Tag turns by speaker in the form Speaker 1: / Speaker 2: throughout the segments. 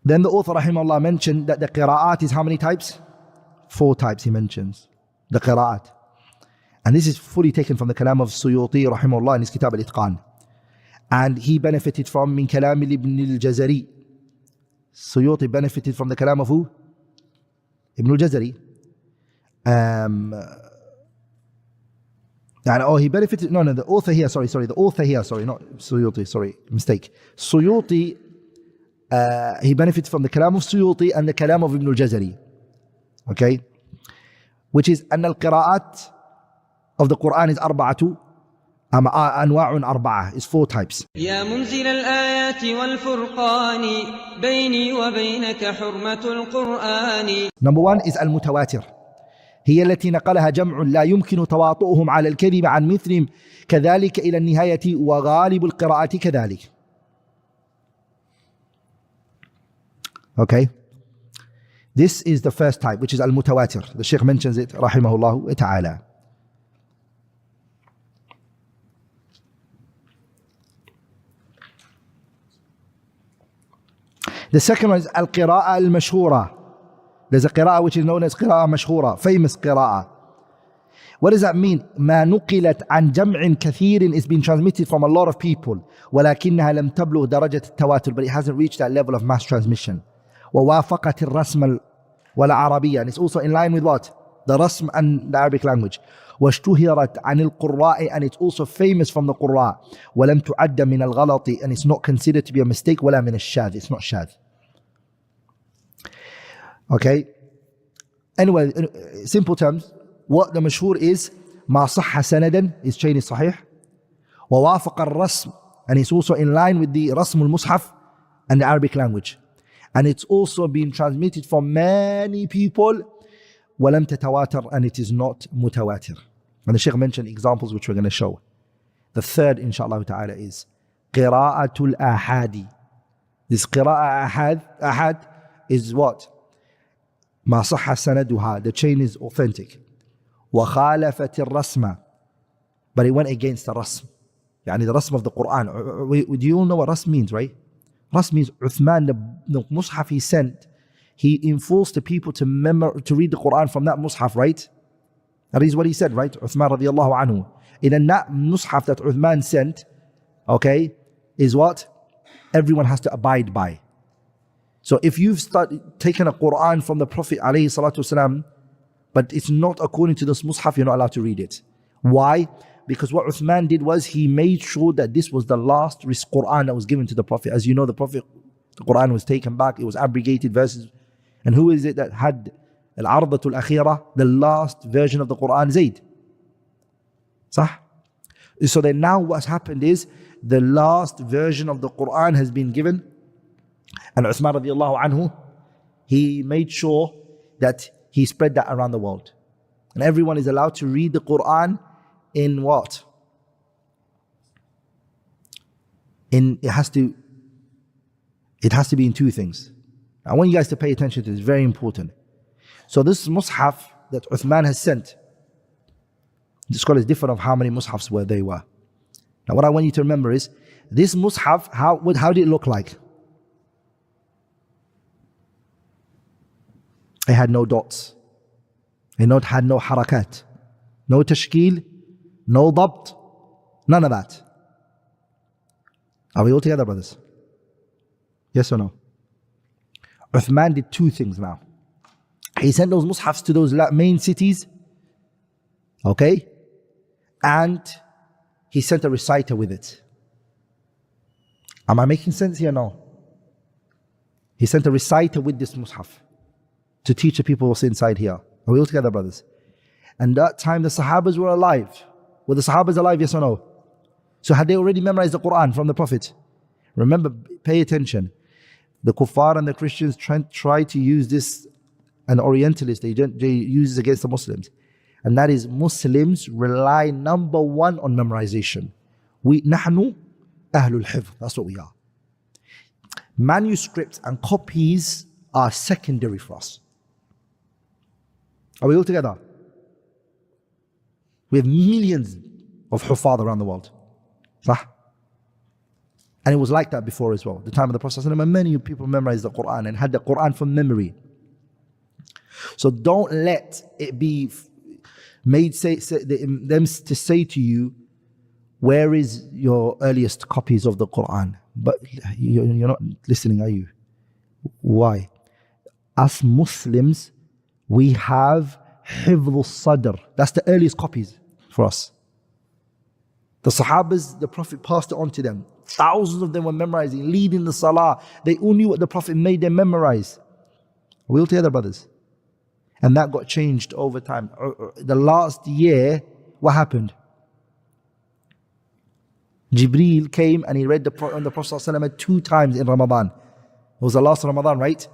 Speaker 1: Then the author rahimahullah mentioned that the qira'at is how many types? 4 types he mentions. The qira'at. And this is fully taken from the kalam of Suyuti rahimahullah in his kitab al-Itqan. And he benefited from min kalam ibn al-Jazari. Suyuti benefited from the kalam of who? Ibn al-Jazari. He benefited, the author here, the author here, not Suyuti, mistake. Suyuti, he benefited from the kalam of Suyuti and the kalam of Ibn al-Jazari. Okay? Which is, أن القراءات of the Qur'an is أربعة أنواع أربعة, is 4 types.
Speaker 2: يا منزل الآيات والفرقان بيني وبينك حرمة القرآن.
Speaker 1: Number 1 is المتواتر. هي التي نقلها جمع لا يمكن تواطؤهم على الكذب عن مثلهم كذلك إلى النهاية وغالب القراءات كذلك. Okay, this is the first type, which is al-mutawatir. The Shaykh mentions it rahimahullah ta'ala. The second one is al-qira'a al-mashhura. There's a qira'a which is known as qira'a mashhura, famous qira'a. What does that mean? ما نقلت عن جمع كثير is being transmitted from a lot of people ولكنها لم تبلغ درجة التواتر, but it hasn't reached that level of mass transmission. ووافقت الرسم والعربية, and it's also in line with what? The rasm and the Arabic language. واشتهرت عن القراء, and it's also famous from the قراء. ولم تعد من الغلط, and it's not considered to be a mistake. ولا من الشاذ, it's not شاذ. Okay, anyway, in simple terms, what the mashhur is, ما صح سندا, his chain is صحيح. ووافق الرسم, and it's also in line with the رسم المصحف and the Arabic language. And it's also been transmitted from many people. ولم تتواتر, and it is not mutawatir. And the Shaykh mentioned examples which we're going to show. The third, inshallah ta'ala, is qira'atul ahadi. This qira'a ahad is what? ما صح سندها, the chain is authentic. وخالفت الرسم, but it went against the rasm. يعني the rasm of the Qur'an. Do you all know what rasm means, right? Rasm means Uthman, the mushaf he sent, he enforced the people to read the Qur'an from that mushaf, right? That is what he said, right? Uthman radiallahu anhu. In that mushaf that Uthman sent, okay, is what everyone has to abide by. So if you've taken a Qur'an from the Prophet alayhi salatu wasalam, but it's not according to this mushaf, you're not allowed to read it. Why? Because what Uthman did was he made sure that this was the last Qur'an that was given to the Prophet. As you know, the Qur'an was taken back, it was abrogated verses. And who is it that had al-ardatul akhirah, the last version of the Qur'an? Zayd. Sah? So then now what's happened is the last version of the Qur'an has been given. And Uthman radiallahu anhu, he made sure that he spread that around the world. And everyone is allowed to read the Qur'an in what? It has to be in 2 things. I want you guys to pay attention to this, very important. So this mushaf that Uthman has sent, the scholars differ of how many mushafs they were. Now what I want you to remember is, this mushaf, how did it look like? It had no dots. It had no harakat, no tashkil, no dabt, none of that. Are we all together, brothers? Yes or no? Uthman did 2 things now. He sent those mushafs to those main cities, okay? And he sent a reciter with it. Am I making sense here? No. He sent a reciter with this mushaf to teach the people what's inside here. Are we all together, brothers? And that time the Sahabas were alive. Were the Sahabas alive, yes or no? So had they already memorized the Qur'an from the Prophet? Remember, pay attention. The kuffar and the Christians try to use this, and the Orientalists, they use this against the Muslims. And that is, Muslims rely number 1 on memorization. نحن أهل الحفظ. That's what we are. Manuscripts and copies are secondary for us. Are we all together? We have millions of huffaz around the world. صح? And it was like that before as well. The time of the Prophet ﷺ, many people memorized the Qur'an and had the Qur'an from memory. So don't let it be made them to say to you, where is your earliest copies of the Qur'an? But you're not listening, are you? Why? Us Muslims, we have Hifdh al-Sadr. That's the earliest copies for us. The Sahabas, the Prophet passed it on to them. Thousands of them were memorizing, leading the Salah. They all knew what the Prophet made them memorize. Are we all together, brothers? And that got changed over time. The last year, what happened? Gabriel came and he read on the Prophet ﷺ 2 times in Ramadan. It was the last Ramadan, right?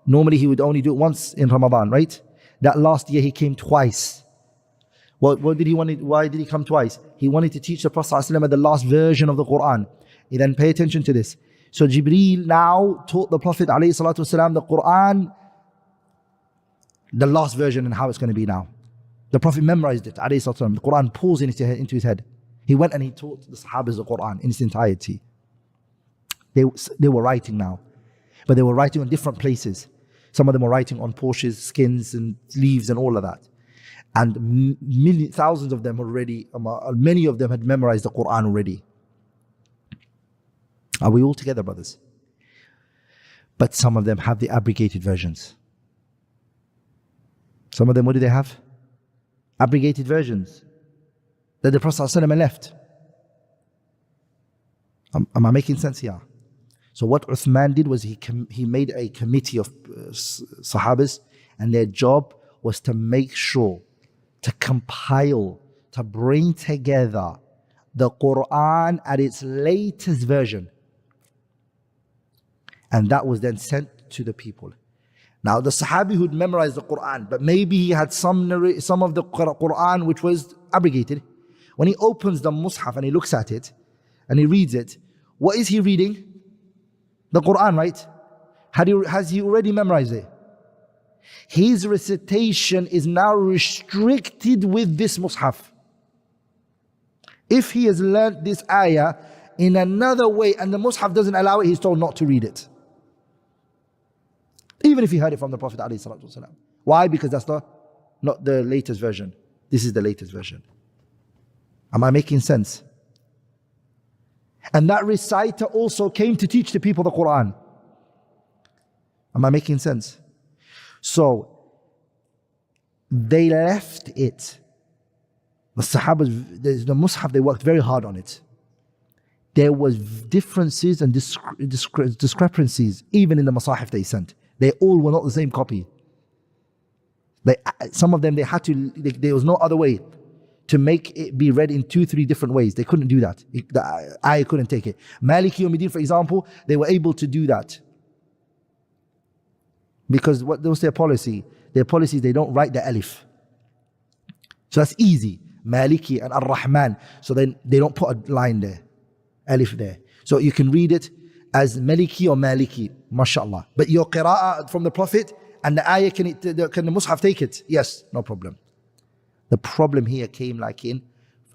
Speaker 1: Normally he would only do it once in Ramadan, right? That last year he came twice. What did he want? Why did he come twice? He wanted to teach the Prophet ﷺ the last version of the Qur'an. Then pay attention to this. So Gabriel now taught the Prophet ﷺ the Qur'an, the last version and how it's going to be now. The Prophet memorized it, ﷺ. The Qur'an pulls into his head. He went and he taught the Sahabas the Qur'an in its entirety. They were writing now, but they were writing on different places. Some of them were writing on Porsches, skins and leaves and all of that. And thousands of them already, many of them had memorized the Qur'an already. Are we all together, brothers? But some of them have the abrogated versions. Some of them, what do they have? Abrogated versions that the Prophet ﷺ left. Am I making sense here? So what Uthman did was he made a committee of Sahabas, and their job was to make sure, to compile, to bring together the Qur'an at its latest version. And that was then sent to the people. Now the Sahabi who'd memorized the Qur'an, but maybe he had some of the Qur'an which was abrogated. When he opens the Mus'haf and he looks at it and he reads it, what is he reading? The Qur'an, right? Has he already memorized it? His recitation is now restricted with this Mus'haf. If he has learnt this ayah in another way and the Mus'haf doesn't allow it, he's told not to read it. Even if he heard it from the Prophet ﷺ. Why? Because that's not the latest version. This is the latest version. Am I making sense? And that reciter also came to teach the people the Qur'an. Am I making sense? So they left it. The Sahabas, the Mus'haf, they worked very hard on it. There was differences and discrepancies even in the Masahif they sent. They all were not the same copy. Some of them, there was no other way to make it be read in 2-3 different ways. They couldn't do that. The ayah couldn't take it. Maliki Yawmiddin, for example, they were able to do that. Because what was their policy? Their policy is they don't write the alif. So that's easy. Maliki and Ar-Rahman. So then they don't put a line there, alif there. So you can read it as Maliki or Maliki, mashallah. But your qira'ah from the Prophet and the ayah, can the Mus'haf take it? Yes, no problem. The problem here came like in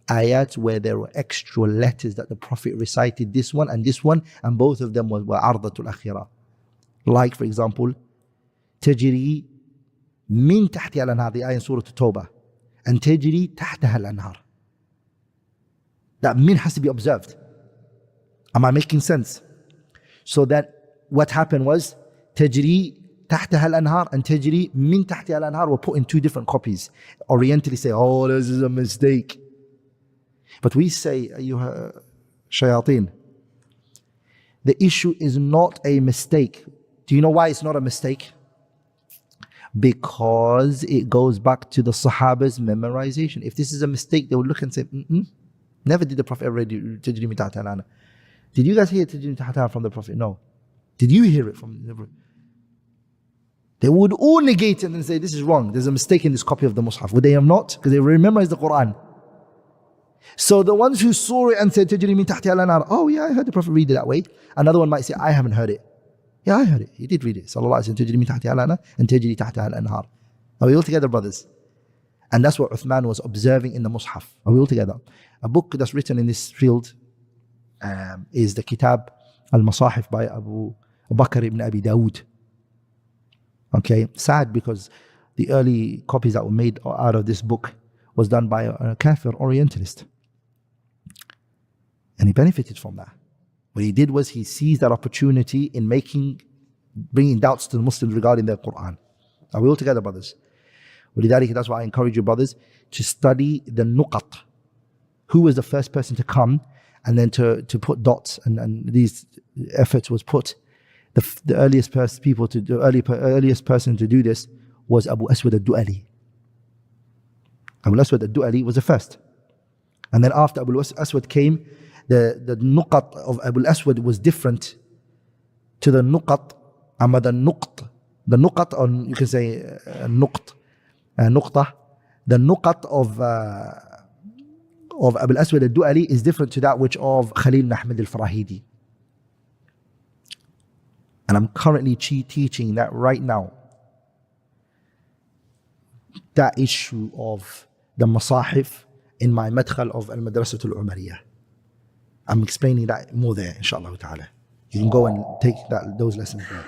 Speaker 1: ayats where there were extra letters that the Prophet recited, this one, and both of them were ardatul akhirah. Like for example, تجري من تحتها الأنهار, the ayah in Surah At-Tawbah, and تجري تحتها الأنهار. That min has to be observed. Am I making sense? So that what happened was تجري تحتها الأنهار and تجري من تحتها الأنهار were put in 2 different copies. Orientalists say, oh, this is a mistake. But we say, أيها shayateen, the issue is not a mistake. Do you know why it's not a mistake? Because it goes back to the Sahaba's memorization. If this is a mistake, they would look and say, never did the Prophet ever read تجري من تحتها الأنهار. Did you guys hear تجري من تحتها from the Prophet? No. Did you hear it from the Prophet? They would all negate it and say, this is wrong. There's a mistake in this copy of the Mus'haf. Would they have not? Because they memorized the Qur'an. So the ones who saw it and said, تجري من تحتها الأنهار, oh yeah, I heard the Prophet read it that way. Another one might say, I haven't heard it. Yeah, I heard it. He did read it. Sallallahu Alaihi Wasallam, تجري من تحتها الأنهار and تجري تحتها الأنهار. Are we all together, brothers? And that's what Uthman was observing in the Mus'haf. Are we all together? A book that's written in this field, is the Kitab al-Masahif by Abu Bakr ibn Abi Dawood. Okay, sad because the early copies that were made out of this book was done by a Kafir Orientalist. And he benefited from that. What he did was he seized that opportunity in bringing doubts to the Muslims regarding their Qur'an. Are we all together, brothers? That's why I encourage you, brothers, to study the nuqat. Who was the first person to come and then to put dots, and these efforts was put. The earliest person to do this was Abu Aswad al-Du'ali. Abu Aswad al-Du'ali was the first. And then after Abu Aswad came, the nuqat of Abu Aswad was different to the nuqat, the nuqat, or you can say nuqtah. The nuqat of Abu Aswad al-Du'ali is different to that which of Khalil ibn Ahmad al-Farahidi. And I'm currently teaching that right now. That issue of the masahif in my madkhal of al-Madrasat al-Umariyah. I'm explaining that more there, inshallah ta'ala. You can go and take those lessons there.